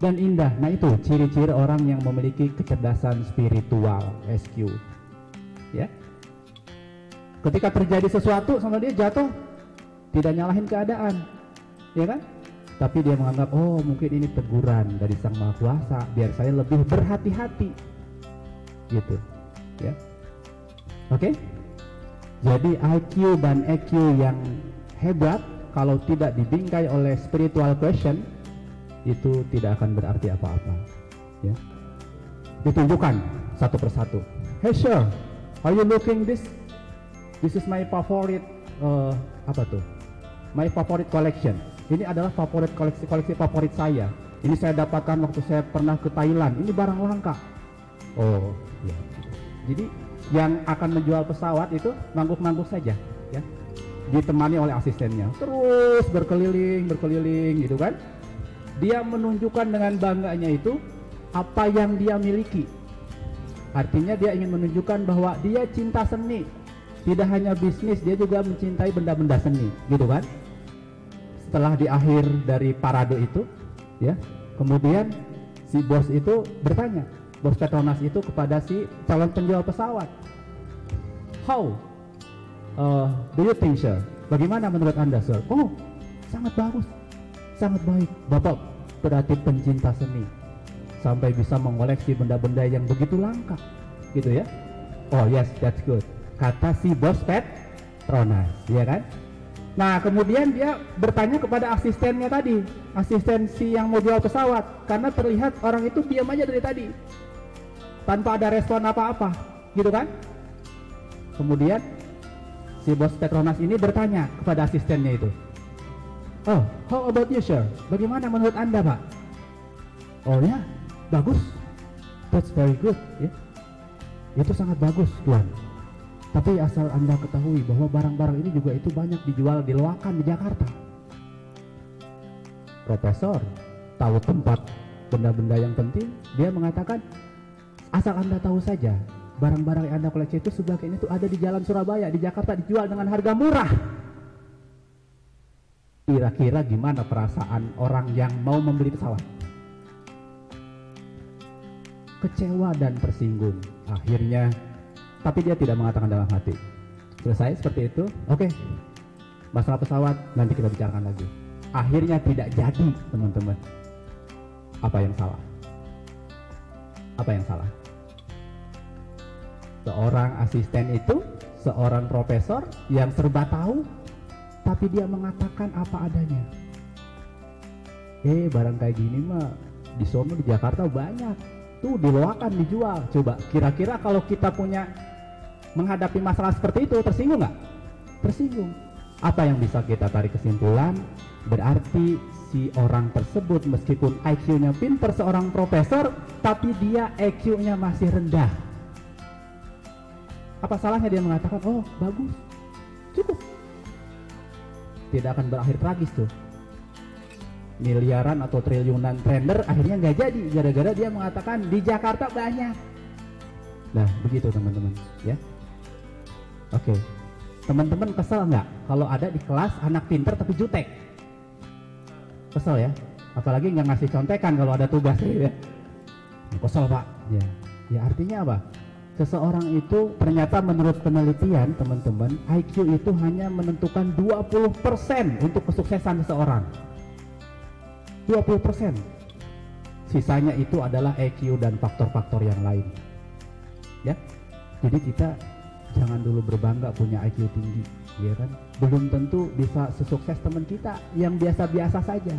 dan indah. Nah itu ciri-ciri orang yang memiliki kecerdasan spiritual, SQ. Ya. Ketika terjadi sesuatu sama dia jatuh, tidak nyalahin keadaan, ya kan? Tapi dia menganggap, oh mungkin ini teguran dari Sang Maha Kuasa, biar saya lebih berhati-hati, gitu, ya. Oke? Jadi IQ dan EQ yang hebat, kalau tidak dibingkai oleh spiritual question, itu tidak akan berarti apa-apa, ya. Ditunjukkan satu persatu. Hey sir, are you looking this? This is my favorite, apa tuh? My favorite collection. Ini adalah koleksi favorit saya. Ini saya dapatkan waktu saya pernah ke Thailand. Ini barang langka. Oh, ya. Jadi yang akan menjual pesawat itu ngangguk-ngangguk saja, ya. Ditemani oleh asistennya. Terus berkeliling, gitu kan? Dia menunjukkan dengan bangganya itu apa yang dia miliki. Artinya dia ingin menunjukkan bahwa dia cinta seni. Tidak hanya bisnis, dia juga mencintai benda-benda seni, gitu kan? Setelah di akhir dari parade itu, ya, kemudian si bos itu bertanya, bos Petronas itu kepada si calon penjual pesawat, how do you think sir? Bagaimana menurut anda sir? Oh, sangat bagus, sangat baik. Bapak berarti pencinta seni, sampai bisa mengoleksi benda-benda yang begitu langka, gitu ya? Oh yes, that's good, kata si bos Petronas, ya kan? Nah kemudian dia bertanya kepada asistennya tadi, asisten si yang mau jual pesawat, karena terlihat orang itu diam aja dari tadi tanpa ada respon apa-apa, gitu kan? Kemudian si bos Petronas ini bertanya kepada asistennya itu, oh, how about you sir? Bagaimana menurut anda pak? Oh ya, bagus, that's very good, ya. Itu sangat bagus tuan. Tapi asal anda ketahui bahwa barang-barang ini juga itu banyak dijual di loakan di Jakarta. Profesor tahu tempat benda-benda yang penting, dia mengatakan asal anda tahu saja, barang-barang yang anda koleksi itu sebagian itu ada di Jalan Surabaya, di Jakarta, dijual dengan harga murah. Kira-kira gimana perasaan orang yang mau membeli pesawat? Kecewa dan tersinggung. Akhirnya, tapi dia tidak mengatakan dalam hati. Selesai seperti itu, oke, masalah pesawat nanti kita bicarakan lagi. Akhirnya tidak jadi, teman-teman. Apa yang salah? Apa yang salah? Seorang asisten itu, seorang profesor yang serba tahu, tapi dia mengatakan apa adanya. Barang kayak gini mah di sono di Jakarta banyak, tuh di loakan dijual. Coba kira-kira kalau kita punya menghadapi masalah seperti itu, tersinggung nggak? Tersinggung. Apa yang bisa kita tarik kesimpulan? Berarti si orang tersebut meskipun IQ-nya pinter, seorang profesor, tapi dia EQ-nya masih rendah. Apa salahnya dia mengatakan, oh bagus, cukup? Tidak akan berakhir tragis tuh. Miliaran atau triliunan tender akhirnya nggak jadi, gara-gara dia mengatakan di Jakarta banyak. Nah begitu teman-teman, ya. Oke, teman-teman kesel nggak kalau ada di kelas anak pinter tapi jutek? Kesel ya, apalagi nggak ngasih contekan kalau ada tugas gitu ya. Kesel pak, ya artinya apa? Seseorang itu ternyata menurut penelitian teman-teman, IQ itu hanya menentukan 20% untuk kesuksesan seseorang. 20%. Sisanya itu adalah EQ dan faktor-faktor yang lain. Ya, jadi kita jangan dulu berbangga punya IQ tinggi, ya kan? Belum tentu bisa sesukses teman kita yang biasa-biasa saja,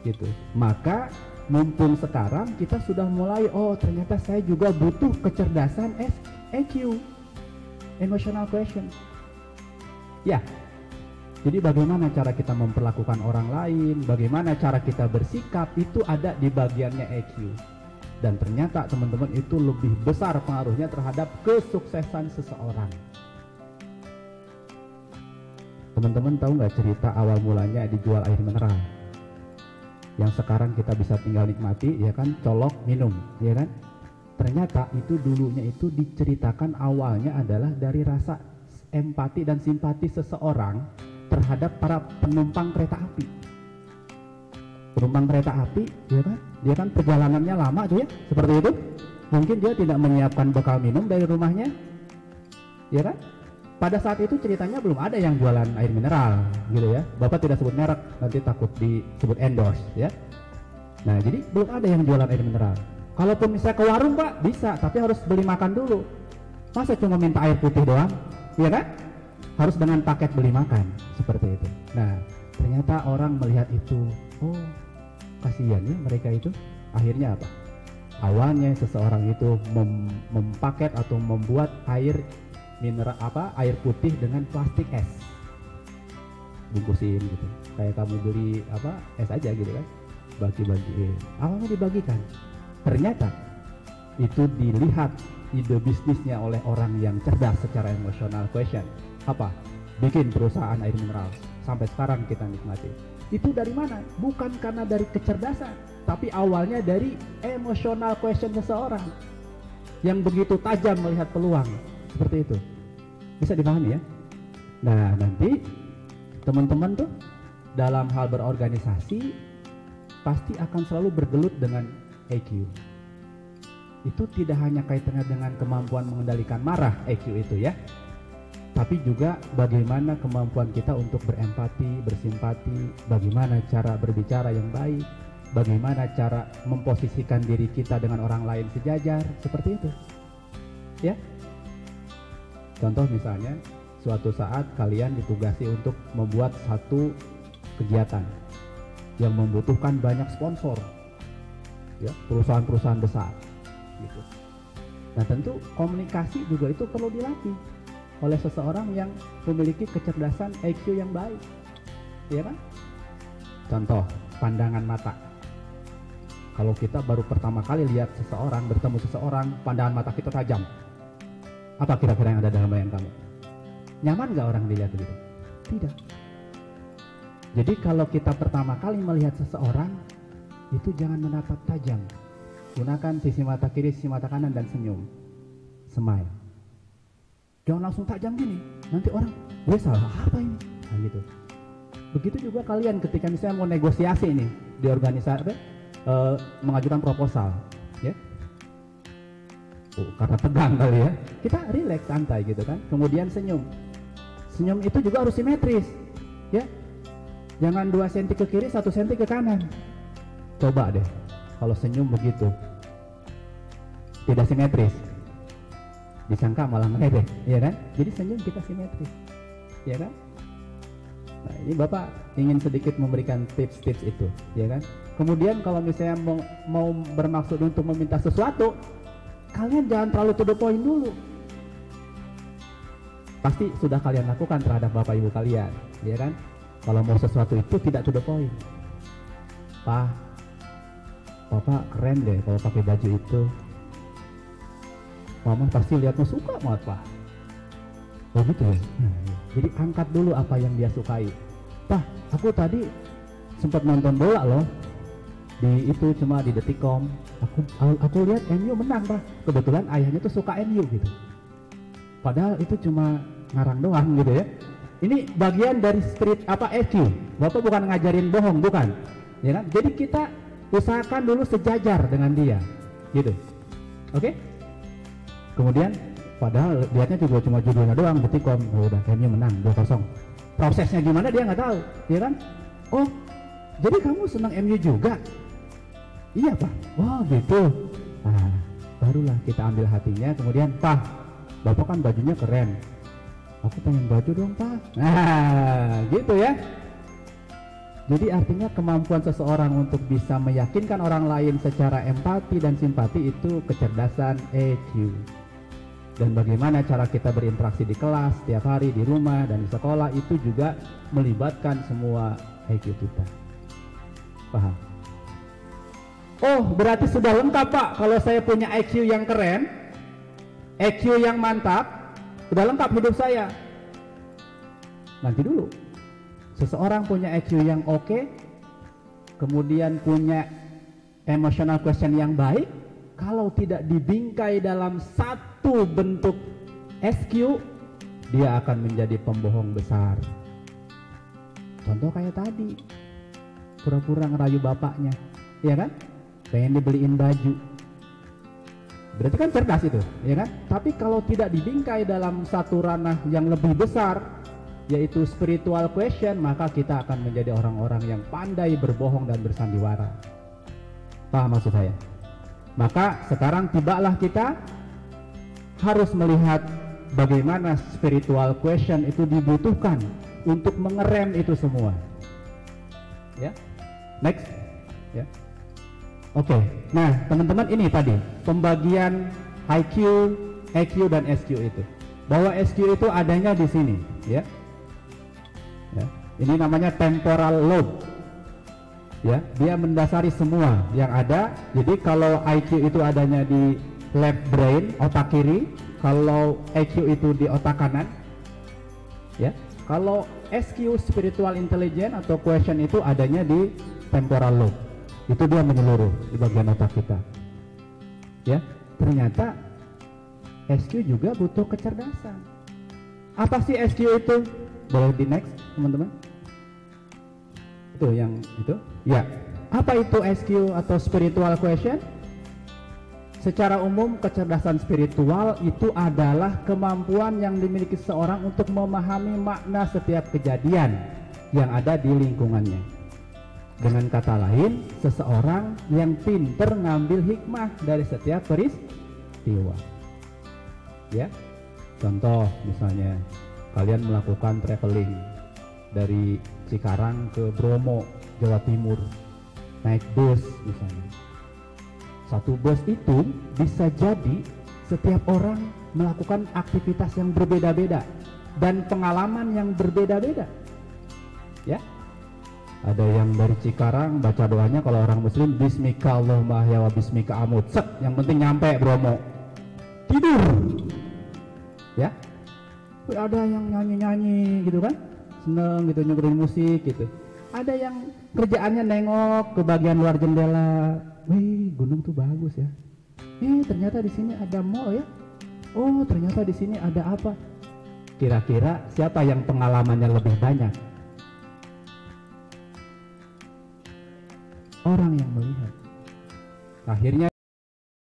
gitu. Maka mumpung sekarang kita sudah mulai, oh ternyata saya juga butuh kecerdasan EQ, emotional question. Ya, jadi bagaimana cara kita memperlakukan orang lain, bagaimana cara kita bersikap, itu ada di bagiannya EQ. Dan ternyata teman-teman itu lebih besar pengaruhnya terhadap kesuksesan seseorang. Teman-teman tahu nggak cerita awal mulanya dijual air mineral? Yang sekarang kita bisa tinggal nikmati, ya kan, colok minum, ya kan? Ternyata itu dulunya itu diceritakan awalnya adalah dari rasa empati dan simpati seseorang terhadap para penumpang kereta api. penumpang kereta api, ya kan? Dia kan perjalanannya lama tuh ya, seperti itu. Mungkin dia tidak menyiapkan bekal minum dari rumahnya, ya kan? Pada saat itu ceritanya belum ada yang jualan air mineral, gitu ya. Bapak tidak sebut merek, nanti takut disebut endorse, ya. Nah, jadi belum ada yang jualan air mineral. Kalaupun misalnya ke warung Pak, bisa, tapi harus beli makan dulu. Masa cuma minta air putih doang, ya kan? Harus dengan paket beli makan, seperti itu. Nah, ternyata orang melihat itu, oh kasihan ya mereka itu. Akhirnya apa? Awalnya seseorang itu mempaket atau membuat air mineral air putih dengan plastik es, bungkusin gitu, kayak kamu beli es aja gitu kan, bagi-bagiin. Awalnya dibagikan, ternyata itu dilihat ide bisnisnya oleh orang yang cerdas secara emosional. Question apa? Bikin perusahaan air mineral sampai sekarang kita nikmati. Itu dari mana? Bukan karena dari kecerdasan, tapi awalnya dari emosional question seseorang yang begitu tajam melihat peluang. Seperti itu, bisa dipahami ya. Nah, nanti teman-teman tuh dalam hal berorganisasi pasti akan selalu bergelut dengan EQ. Itu tidak hanya kaitannya dengan kemampuan mengendalikan marah, EQ itu ya, tapi juga bagaimana kemampuan kita untuk berempati, bersimpati, bagaimana cara berbicara yang baik, bagaimana cara memposisikan diri kita dengan orang lain sejajar, seperti itu ya. Contoh misalnya, suatu saat kalian ditugasi untuk membuat satu kegiatan yang membutuhkan banyak sponsor, ya, perusahaan-perusahaan besar, gitu. Nah, tentu komunikasi juga itu perlu dilatih oleh seseorang yang memiliki kecerdasan EQ yang baik, ya kan? Contoh, pandangan mata. Kalau kita baru pertama kali lihat seseorang, bertemu seseorang, pandangan mata kita tajam. Apa kira-kira yang ada dalam bayangan kamu? Nyaman gak orang dilihat begitu? Tidak. Jadi kalau kita pertama kali melihat seseorang, itu jangan menatap tajam. Gunakan sisi mata kiri, sisi mata kanan, dan senyum. Smile. Jangan langsung tajam gini. Nanti orang, gue salah apa ini? Nah gitu. Begitu juga kalian ketika misalnya mau negosiasi ini di organisasi, mengajukan proposal, ya. Karena tegang kali ya, kita relax, santai gitu kan. Kemudian senyum. Senyum itu juga harus simetris, ya. Jangan 2 cm ke kiri, 1 cm ke kanan. Coba deh, kalau senyum begitu tidak simetris, disangka malah meledeh, ya kan? Jadi senyum kita simetris, ya kan? Nah, ini Bapak ingin sedikit memberikan tips-tips itu, ya kan? Kemudian kalau misalnya mau bermaksud untuk meminta sesuatu, kalian jangan terlalu to the point dulu. Pasti sudah kalian lakukan terhadap bapak ibu kalian, ya kan? Kalau mau sesuatu itu tidak to the point. Pak, Bapak keren deh kalau pakai baju itu. Mama pasti lihatmu suka banget, Pak. Oh gitu ya? Jadi angkat dulu apa yang dia sukai. Pak, aku tadi sempat nonton bola loh. Di itu cuma di Detikcom. Aku lihat MU menang, Pak. Kebetulan ayahnya tuh suka MU gitu. Padahal itu cuma ngarang doang gitu ya. Ini bagian dari street EQ. Bapak bukan ngajarin bohong, bukan. Ya kan? Jadi kita usahakan dulu sejajar dengan dia. Gitu. Oke? Kemudian padahal lihatnya juga cuma judulnya doang Detikcom. Oh, udah MU menang 2-0. Prosesnya gimana dia nggak tahu, ya kan? Oh, jadi kamu senang MU juga? Iya, Pak. Oh gitu. Nah, barulah kita ambil hatinya. Kemudian, Pak, Bapak kan bajunya keren. Aku pengen baju dong, Pak. Nah, gitu ya. Jadi artinya kemampuan seseorang untuk bisa meyakinkan orang lain secara empati dan simpati itu kecerdasan EQ. Dan bagaimana cara kita berinteraksi di kelas, setiap hari, di rumah, dan di sekolah itu juga melibatkan semua EQ kita. Paham? Oh, berarti sudah lengkap, Pak. Kalau saya punya EQ yang keren, EQ yang mantap, sudah lengkap hidup saya. Nanti dulu. Seseorang punya EQ yang oke, kemudian punya emotional question yang baik, kalau tidak dibingkai dalam satu bentuk SQ, dia akan menjadi pembohong besar. Contoh kayak tadi, pura-pura ngerayu bapaknya, ya kan? Pengen dibeliin baju. Berarti kan cerdas itu, ya kan? Tapi kalau tidak dibingkai dalam satu ranah yang lebih besar, yaitu spiritual question, maka kita akan menjadi orang-orang yang pandai berbohong dan bersandiwara. Paham maksud saya? Maka sekarang tibalah kita harus melihat bagaimana spiritual question itu dibutuhkan untuk mengerem itu semua. Ya, next. Ya, oke. Nah, teman-teman, ini tadi pembagian IQ, EQ dan SQ itu. Bahwa SQ itu adanya di sini, ya. Ya, ini namanya temporal lobe. Ya, dia mendasari semua yang ada. Jadi kalau IQ itu adanya di left brain, otak kiri. Kalau EQ itu di otak kanan. Ya, kalau SQ, spiritual intelligence atau question, itu adanya di temporal lobe. Itu dia menyeluruh di bagian otak kita. Ya, ternyata SQ juga butuh kecerdasan. Apa sih SQ itu? Boleh di next, teman-teman? Itu yang itu. Ya, apa itu SQ atau spiritual question? Secara umum, kecerdasan spiritual itu adalah kemampuan yang dimiliki seseorang untuk memahami makna setiap kejadian yang ada di lingkungannya. Dengan kata lain, seseorang yang pinter ngambil hikmah dari setiap peristiwa. Ya, contoh misalnya kalian melakukan traveling dari Cikarang ke Bromo, Jawa Timur, naik bus misalnya. Satu bus itu bisa jadi setiap orang melakukan aktivitas yang berbeda-beda dan pengalaman yang berbeda-beda. Ya, ada yang dari Cikarang baca doanya kalau orang Muslim, Bismika Allahumma ahya wa bismika amut. Set, yang penting nyampe Bromo, tidur. Ya, ada yang nyanyi-nyanyi gitu kan, seneng gitu, nyegerin musik gitu. Ada yang kerjaannya nengok ke bagian luar jendela. Wih, gunung tuh bagus ya. Ternyata di sini ada mall ya. Oh, ternyata di sini ada apa? Kira-kira siapa yang pengalamannya lebih banyak? Orang yang melihat. Akhirnya